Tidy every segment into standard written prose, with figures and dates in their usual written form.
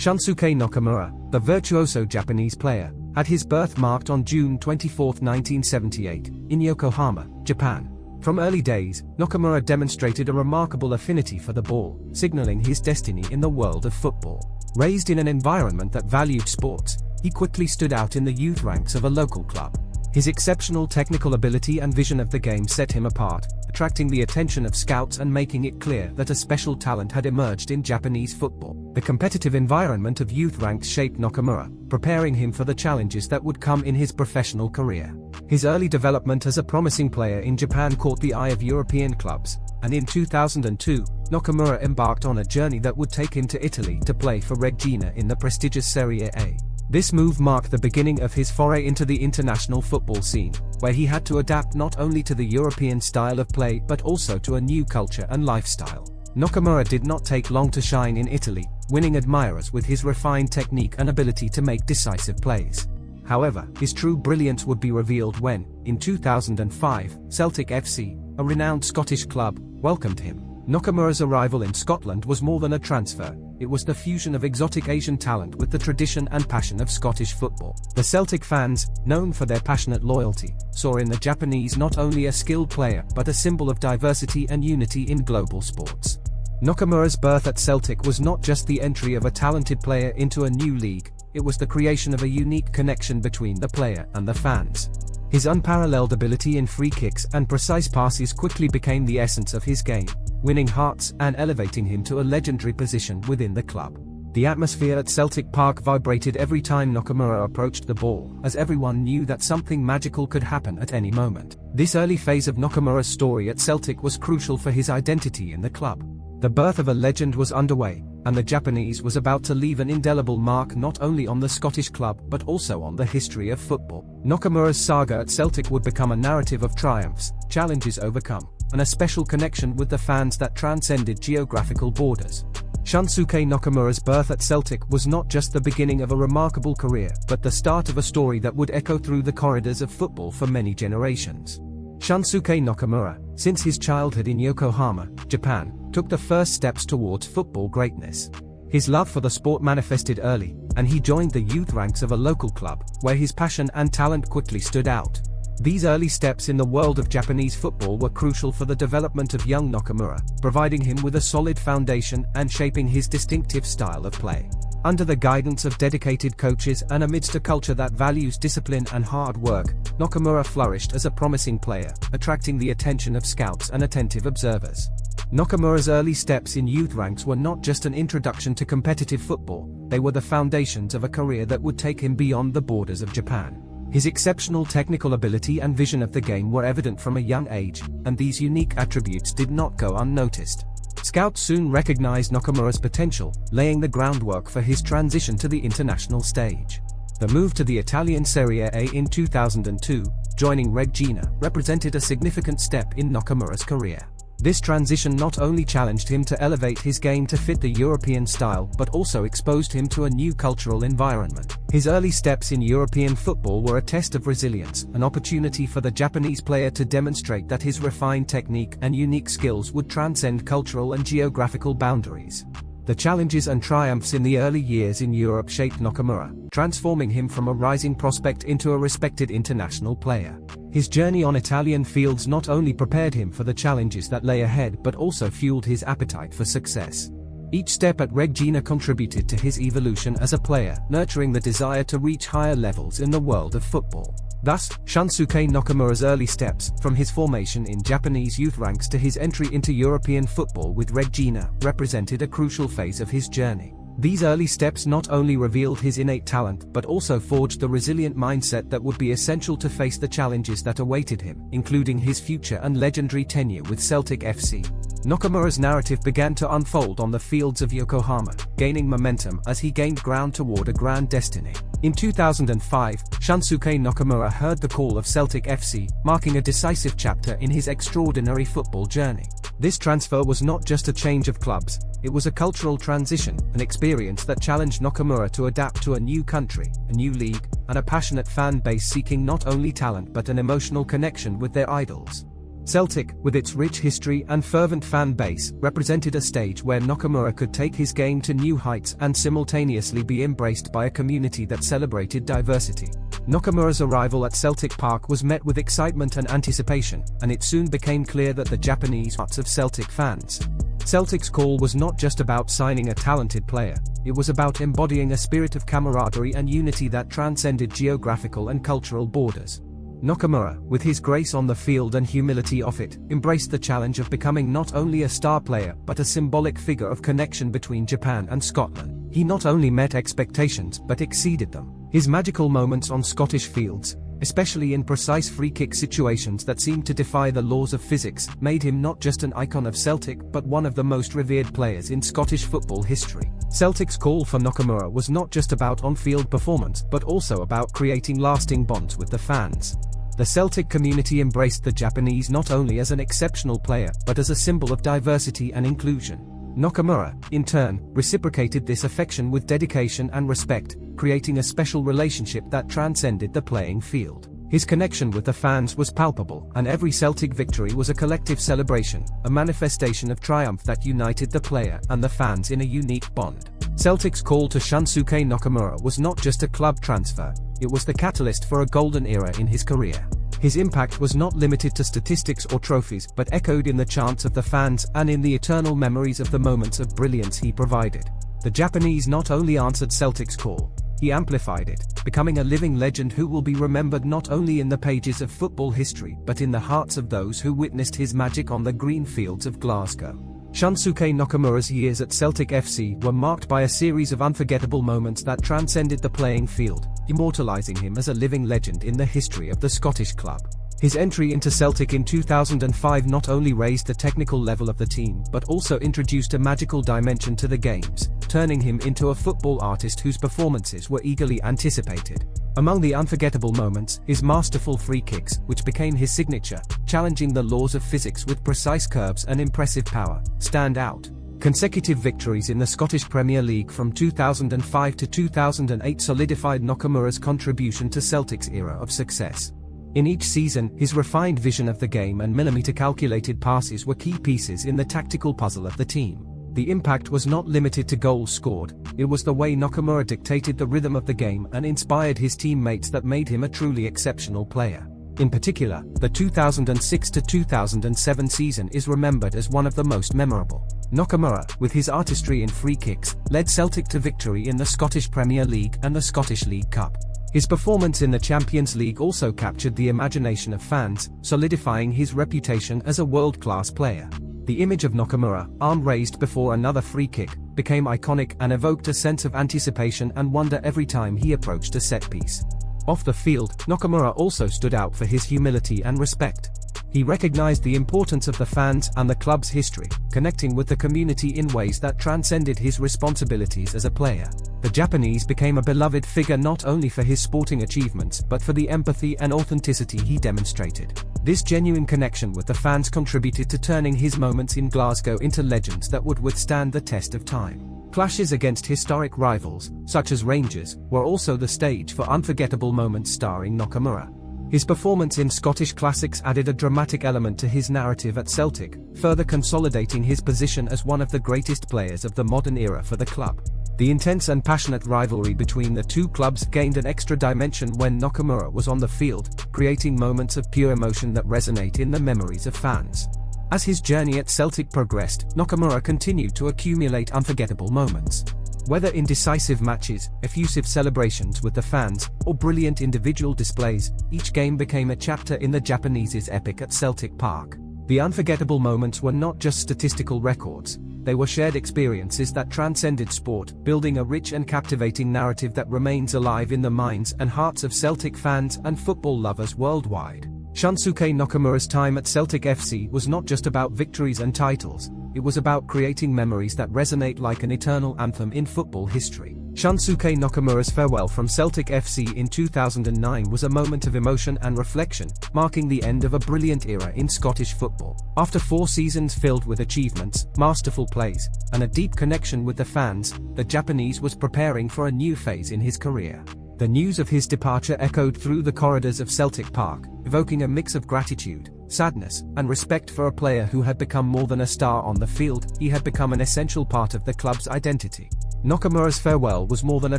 Shunsuke Nakamura, the virtuoso Japanese player, had his birth marked on June 24, 1978, in Yokohama, Japan. From early days, Nakamura demonstrated a remarkable affinity for the ball, signaling his destiny in the world of football. Raised in an environment that valued sports, he quickly stood out in the youth ranks of a local club. His exceptional technical ability and vision of the game set him apart, attracting the attention of scouts and making it clear that a special talent had emerged in Japanese football. The competitive environment of youth ranks shaped Nakamura, preparing him for the challenges that would come in his professional career. His early development as a promising player in Japan caught the eye of European clubs, and in 2002, Nakamura embarked on a journey that would take him to Italy to play for Reggina in the prestigious Serie A. This move marked the beginning of his foray into the international football scene, where he had to adapt not only to the European style of play but also to a new culture and lifestyle. Nakamura did not take long to shine in Italy, winning admirers with his refined technique and ability to make decisive plays. However, his true brilliance would be revealed when, in 2005, Celtic FC, a renowned Scottish club, welcomed him. Nakamura's arrival in Scotland was more than a transfer. It was the fusion of exotic Asian talent with the tradition and passion of Scottish football. The Celtic fans, known for their passionate loyalty, saw in the Japanese not only a skilled player but a symbol of diversity and unity in global sports. Nakamura's birth at Celtic was not just the entry of a talented player into a new league, it was the creation of a unique connection between the player and the fans. His unparalleled ability in free kicks and precise passes quickly became the essence of his game, winning hearts and elevating him to a legendary position within the club. The atmosphere at Celtic Park vibrated every time Nakamura approached the ball, as everyone knew that something magical could happen at any moment. This early phase of Nakamura's story at Celtic was crucial for his identity in the club. The birth of a legend was underway, and the Japanese was about to leave an indelible mark not only on the Scottish club but also on the history of football. Nakamura's saga at Celtic would become a narrative of triumphs, challenges overcome, and a special connection with the fans that transcended geographical borders. Shunsuke Nakamura's birth at Celtic was not just the beginning of a remarkable career but the start of a story that would echo through the corridors of football for many generations. Shunsuke Nakamura, since his childhood in Yokohama, Japan, took the first steps towards football greatness. His love for the sport manifested early, and he joined the youth ranks of a local club, where his passion and talent quickly stood out. These early steps in the world of Japanese football were crucial for the development of young Nakamura, providing him with a solid foundation and shaping his distinctive style of play. Under the guidance of dedicated coaches and amidst a culture that values discipline and hard work, Nakamura flourished as a promising player, attracting the attention of scouts and attentive observers. Nakamura's early steps in youth ranks were not just an introduction to competitive football, they were the foundations of a career that would take him beyond the borders of Japan. His exceptional technical ability and vision of the game were evident from a young age, and these unique attributes did not go unnoticed. Scouts soon recognized Nakamura's potential, laying the groundwork for his transition to the international stage. The move to the Italian Serie A in 2002, joining Reggina, represented a significant step in Nakamura's career. This transition not only challenged him to elevate his game to fit the European style but also exposed him to a new cultural environment. His early steps in European football were a test of resilience, an opportunity for the Japanese player to demonstrate that his refined technique and unique skills would transcend cultural and geographical boundaries. The challenges and triumphs in the early years in Europe shaped Nakamura, transforming him from a rising prospect into a respected international player. His journey on Italian fields not only prepared him for the challenges that lay ahead but also fueled his appetite for success. Each step at Reggina contributed to his evolution as a player, nurturing the desire to reach higher levels in the world of football. Thus, Shunsuke Nakamura's early steps, from his formation in Japanese youth ranks to his entry into European football with Reggina, represented a crucial phase of his journey. These early steps not only revealed his innate talent but also forged the resilient mindset that would be essential to face the challenges that awaited him, including his future and legendary tenure with Celtic FC. Nakamura's narrative began to unfold on the fields of Yokohama, gaining momentum as he gained ground toward a grand destiny. In 2005, Shunsuke Nakamura heard the call of Celtic FC, marking a decisive chapter in his extraordinary football journey. This transfer was not just a change of clubs, it was a cultural transition, an experience that challenged Nakamura to adapt to a new country, a new league, and a passionate fan base seeking not only talent but an emotional connection with their idols. Celtic, with its rich history and fervent fan base, represented a stage where Nakamura could take his game to new heights and simultaneously be embraced by a community that celebrated diversity. Nakamura's arrival at Celtic Park was met with excitement and anticipation, and it soon became clear that the Japanese hearts of Celtic fans. Celtic's call was not just about signing a talented player, it was about embodying a spirit of camaraderie and unity that transcended geographical and cultural borders. Nakamura, with his grace on the field and humility off it, embraced the challenge of becoming not only a star player but a symbolic figure of connection between Japan and Scotland. He not only met expectations but exceeded them. His magical moments on Scottish fields, especially in precise free-kick situations that seemed to defy the laws of physics, made him not just an icon of Celtic but one of the most revered players in Scottish football history. Celtic's call for Nakamura was not just about on-field performance but also about creating lasting bonds with the fans. The Celtic community embraced the Japanese not only as an exceptional player but as a symbol of diversity and inclusion. Nakamura, in turn, reciprocated this affection with dedication and respect, creating a special relationship that transcended the playing field. His connection with the fans was palpable, and every Celtic victory was a collective celebration, a manifestation of triumph that united the player and the fans in a unique bond. Celtic's call to Shunsuke Nakamura was not just a club transfer, it was the catalyst for a golden era in his career. His impact was not limited to statistics or trophies but echoed in the chants of the fans and in the eternal memories of the moments of brilliance he provided. The Japanese not only answered Celtic's call, he amplified it, becoming a living legend who will be remembered not only in the pages of football history but in the hearts of those who witnessed his magic on the green fields of Glasgow. Shunsuke Nakamura's years at Celtic FC were marked by a series of unforgettable moments that transcended the playing field, immortalizing him as a living legend in the history of the Scottish club. His entry into Celtic in 2005 not only raised the technical level of the team but also introduced a magical dimension to the games, turning him into a football artist whose performances were eagerly anticipated. Among the unforgettable moments, his masterful free kicks, which became his signature, challenging the laws of physics with precise curves and impressive power, stand out. Consecutive victories in the Scottish Premier League from 2005 to 2008 solidified Nakamura's contribution to Celtic's era of success. In each season, his refined vision of the game and millimeter-calculated passes were key pieces in the tactical puzzle of the team. The impact was not limited to goals scored, it was the way Nakamura dictated the rhythm of the game and inspired his teammates that made him a truly exceptional player. In particular, the 2006-2007 season is remembered as one of the most memorable. Nakamura, with his artistry in free kicks, led Celtic to victory in the Scottish Premier League and the Scottish League Cup. His performance in the Champions League also captured the imagination of fans, solidifying his reputation as a world-class player. The image of Nakamura, arm raised before another free kick, became iconic and evoked a sense of anticipation and wonder every time he approached a set piece. Off the field, Nakamura also stood out for his humility and respect. He recognized the importance of the fans and the club's history, connecting with the community in ways that transcended his responsibilities as a player. The Japanese became a beloved figure not only for his sporting achievements but for the empathy and authenticity he demonstrated. This genuine connection with the fans contributed to turning his moments in Glasgow into legends that would withstand the test of time. Clashes against historic rivals, such as Rangers, were also the stage for unforgettable moments starring Nakamura. His performance in Scottish classics added a dramatic element to his narrative at Celtic, further consolidating his position as one of the greatest players of the modern era for the club. The intense and passionate rivalry between the two clubs gained an extra dimension when Nakamura was on the field, creating moments of pure emotion that resonate in the memories of fans. As his journey at Celtic progressed, Nakamura continued to accumulate unforgettable moments. Whether in decisive matches, effusive celebrations with the fans, or brilliant individual displays, each game became a chapter in the Japanese's epic at Celtic Park. The unforgettable moments were not just statistical records, they were shared experiences that transcended sport, building a rich and captivating narrative that remains alive in the minds and hearts of Celtic fans and football lovers worldwide. Shunsuke Nakamura's time at Celtic FC was not just about victories and titles, it was about creating memories that resonate like an eternal anthem in football history. Shunsuke Nakamura's farewell from Celtic FC in 2009 was a moment of emotion and reflection, marking the end of a brilliant era in Scottish football. After 4 seasons filled with achievements, masterful plays, and a deep connection with the fans, the Japanese was preparing for a new phase in his career. The news of his departure echoed through the corridors of Celtic Park, evoking a mix of gratitude, sadness, and respect for a player who had become more than a star on the field. He had become an essential part of the club's identity. Nakamura's farewell was more than a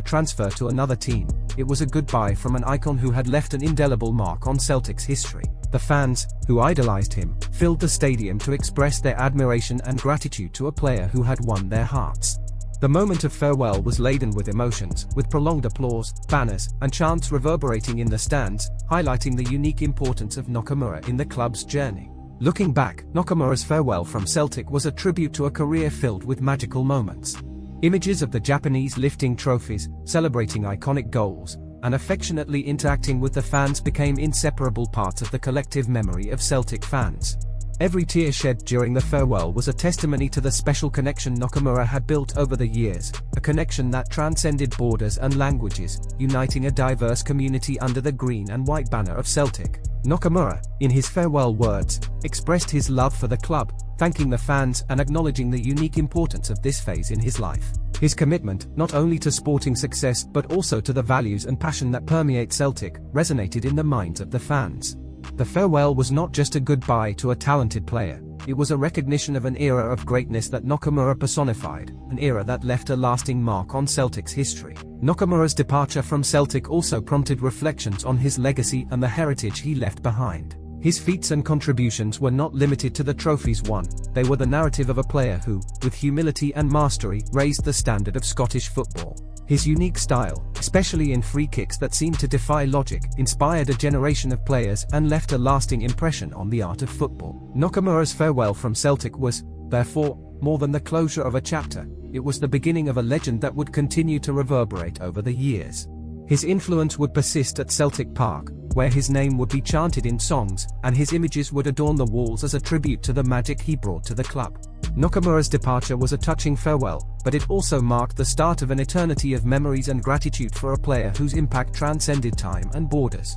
transfer to another team. It was a goodbye from an icon who had left an indelible mark on Celtic's history. The fans, who idolized him, filled the stadium to express their admiration and gratitude to a player who had won their hearts. The moment of farewell was laden with emotions, with prolonged applause, banners, and chants reverberating in the stands, highlighting the unique importance of Nakamura in the club's journey. Looking back, Nakamura's farewell from Celtic was a tribute to a career filled with magical moments. Images of the Japanese lifting trophies, celebrating iconic goals, and affectionately interacting with the fans became inseparable parts of the collective memory of Celtic fans. Every tear shed during the farewell was a testimony to the special connection Nakamura had built over the years, a connection that transcended borders and languages, uniting a diverse community under the green and white banner of Celtic. Nakamura, in his farewell words, expressed his love for the club, thanking the fans and acknowledging the unique importance of this phase in his life. His commitment, not only to sporting success but also to the values and passion that permeate Celtic, resonated in the minds of the fans. The farewell was not just a goodbye to a talented player, it was a recognition of an era of greatness that Nakamura personified, an era that left a lasting mark on Celtic's history. Nakamura's departure from Celtic also prompted reflections on his legacy and the heritage he left behind. His feats and contributions were not limited to the trophies won, they were the narrative of a player who, with humility and mastery, raised the standard of Scottish football. His unique style, especially in free kicks that seemed to defy logic, inspired a generation of players and left a lasting impression on the art of football. Nakamura's farewell from Celtic was, therefore, more than the closure of a chapter, it was the beginning of a legend that would continue to reverberate over the years. His influence would persist at Celtic Park, where his name would be chanted in songs, and his images would adorn the walls as a tribute to the magic he brought to the club. Nakamura's departure was a touching farewell, but it also marked the start of an eternity of memories and gratitude for a player whose impact transcended time and borders.